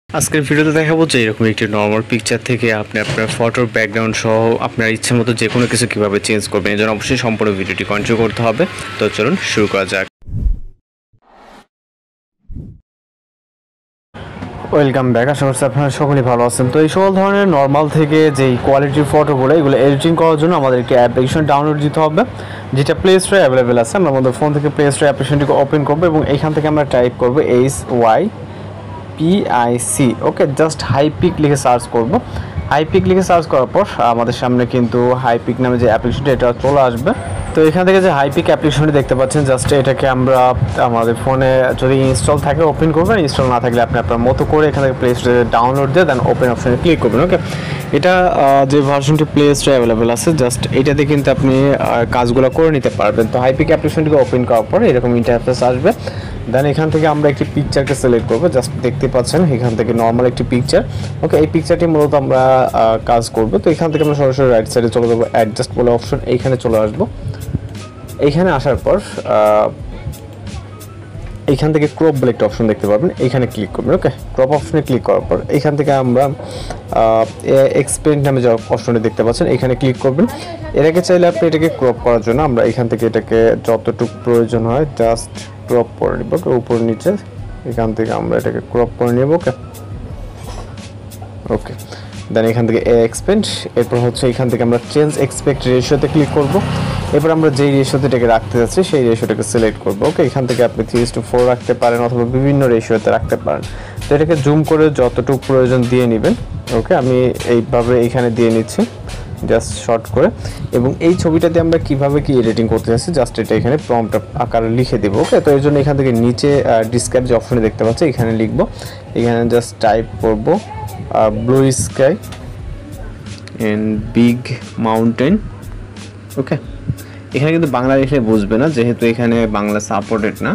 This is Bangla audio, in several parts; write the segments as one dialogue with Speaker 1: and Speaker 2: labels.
Speaker 1: আজকের ভিডিওতে দেখাবো যে এরকম একটি নর্মাল পিকচার থেকে আপনি আপনার ফটোর ব্যাকগ্রাউন্ড সহ আপনার ইচ্ছে মতো যে কোনো কিছু কীভাবে চেঞ্জ করবেন এই জন্য অবশ্যই সম্পূর্ণ ভিডিওটি কন্টিনিউ করতে হবে। তো চলুন শুরু করা যাক। ওয়েলকাম ব্যাক, আশা করছি আপনারা সকলেই ভালো আছেন। তো এই সকল ধরনের নর্মাল থেকে যেই কোয়ালিটির ফটোগুলো এগুলো এডিটিং করার জন্য আমাদের একটি অ্যাপ্লিকেশন ডাউনলোড দিতে হবে, যেটা প্লে স্টোরে অ্যাভেলেবেল আছে। আমরা আমাদের ফোন থেকে প্লে স্টোরে অ্যাপ্লিকেশনটিকে ওপেন করবো এবং এইখান থেকে আমরা টাইপ করবো HYPIC। ওকে, জাস্ট হাইপিক লিখে সার্চ করব। হাইপিক লিখে সার্চ করার পর আমাদের সামনে কিন্তু হাইপিক নামে যে অ্যাপ্লিকেশনটি এটা চলে আসবে। তো এখান থেকে যে হাইপিক অ্যাপ্লিকেশনটি দেখতে পাচ্ছেন, জাস্ট এটাকে আমরা আমাদের ফোনে যদি ইনস্টল থাকে ওপেন করবেন, ইনস্টল না থাকলে আপনি আপনার মতো করে এখান থেকে প্লে স্টোরে ডাউনলোড দিয়ে দেন ওপেন অপশনে ক্লিক করবেন। ওকে, এটা যে ভার্সনটি প্লে স্টোরে অ্যাভেলেবেল আছে, জাস্ট এটাতে কিন্তু আপনি কাজগুলো করে নিতে পারবেন। তো হাইপিক অ্যাপ্লিকেশনটিকে ওপেন করার পর এরকম ইন্টারফেস আসবে। দেন এখান থেকে আমরা একটি পিকচারকে সিলেক্ট করবো। জাস্ট দেখতে পাচ্ছেন এখান থেকে নর্মাল একটি পিকচার। ওকে, এই পিকচারটি মূলত আমরা কাজ করবো। তো এখান থেকে আমরা সরাসরি রাইট সাইডে চলে যাবো, অ্যাডজাস্ট বলে অপশন, এইখানে চলে আসবো। এইখানে আসার পর এইখান থেকে ক্রপ বলে একটা অপশন দেখতে পাবেন, এইখানে ক্লিক করবেন। ওকে, ক্রপ অপশনে ক্লিক করার পর এইখান থেকে আমরা এক্সপেন্ড নামে যে অপশনটি দেখতে পাচ্ছেন এখানে ক্লিক করবেন। এর আগে চাইলে আপনি এটাকে ক্রপ করার জন্য আমরা এখান থেকে এটাকে যতটুকু প্রয়োজন হয় জাস্ট ক্রপ করে নিব। ওকে, উপর নিচে এখান থেকে আমরা এটাকে ক্রপ করে নেব। ওকে ওকে দেন এখান থেকে এক্সপেন্ড, এরপর হচ্ছে এখান থেকে আমরা চেঞ্জ এক্সপেক্ট রেশিওতে ক্লিক করব। এরপর আমরা যেই রেশিওতে এটাকে রাখতে যাচ্ছি সেই রেশিওটাকে সিলেক্ট করব। ওকে, এখান থেকে আপনি 3:4 রাখতে পারেন অথবা বিভিন্ন রেশিওতে রাখতে পারেন। তো এটাকে জুম করে যতটুকু প্রয়োজন দিয়ে নেবেন। ওকে, আমি এইভাবে এইখানে দিয়ে নিচ্ছি জাস্ট শর্ট করে। এবং এই ছবিটাতে আমরা কিভাবে কি এডিটিং করতে যাচ্ছি জাস্ট এটা এখানে প্রম্পট আকারে লিখে দেব। ওকে, তো এর জন্য এখান থেকে নিচে ডিসক্রাইব যে অপশনে দেখতে পাচ্ছি এখানে লিখব। এখানে জাস্ট টাইপ করব blue sky and big mountain. Okay, এখানে কিন্তু বাংলা লিখলে বুঝবে না, যেহেতু এখানে বাংলা সাপোর্টেড না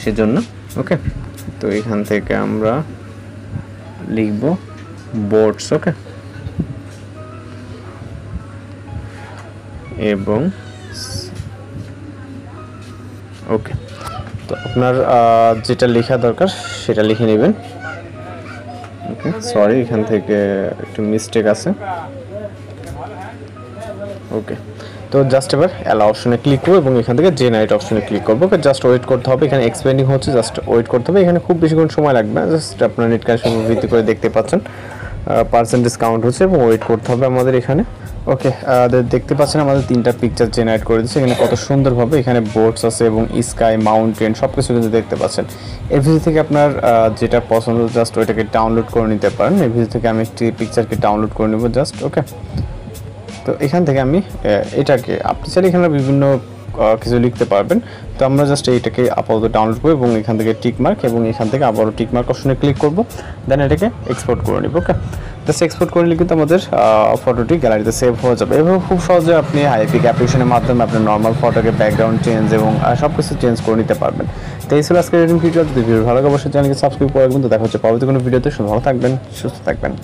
Speaker 1: সেজন্য। ওকে, তো এখান থেকে আমরা লিখব বোর্ডস। ওকে, এবং ওকে, তো আপনার যেটা লেখা দরকার সেটা লিখে নেবেন। ওকে, সরি এখান থেকে একটু মিস্টেক আছে। ওকে, তো জাস্ট এবার অ্যালাউ অপশনে ক্লিক করব এবং এখান থেকে জেনারেট অপশনে ক্লিক করব। ওকে, জাস্ট ওয়েট করতে হবে, এখানে এক্সপেন্ডিং হচ্ছে, জাস্ট ওয়েট করতে হবে। এখানে খুব বেশিক্ষণ সময় লাগবে না, জাস্ট আপনার নেট কানেকশন ভিত্তি করে দেখতে পাচ্ছেন পার্সেন্টেজ কাউন্ট হচ্ছে এবং ওয়েট করতে হবে আমাদের এখানে। ওকে, দেখতে পাচ্ছেন আমাদের 3টা পিকচার জেনারেট করে দিচ্ছে। এখানে কত সুন্দরভাবে এখানে বোর্ডস আছে এবং স্কাই মাউন্টেন সব কিছু কিন্তু দেখতে পাচ্ছেন। এর ভিতর থেকে আপনার যেটা পছন্দ জাস্ট ওইটাকে ডাউনলোড করে নিতে পারেন। এর ভিতর থেকে আমি একটি পিকচারকে ডাউনলোড করে নেব জাস্ট। ওকে, তো এখান থেকে আমি এটাকে আপনি চাইলে এখানে বিভিন্ন কিছু লিখতে পারবেন। তো আমরা জাস্ট এইটাকে আপাতত ডাউনলোড করব এবং এখান থেকে টিক মার্ক এবং এখান থেকে আবারও টিক মার্ক অপশনে ক্লিক করব। দেন এটাকে এক্সপোর্ট করে নিব। ওকে, জাস্ট এক্সপোর্ট করে নিলে কিন্তু আমাদের ফটোটি গ্যালারিতে সেভ হয়ে যাবে। এভাবে খুব সহজে আপনি হাইপিক অ্যাপ্লিকেশনের মাধ্যমে আপনার নর্মাল ফটোকে ব্যাকগ্রাউন্ড চেঞ্জ এবং সব কিছু চেঞ্জ করে নিতে পারবেন। তো এই ছিল আজকের এডিটিং ভিডিও। যদি ভিডিও ভালো লাগে অবশ্যই চ্যানেলকে সাবস্ক্রাইব করে রাখবেন। তো দেখা হচ্ছে পরবর্তী কোনো ভিডিওতে। ভালো থাকবেন, সুস্থ থাকবেন।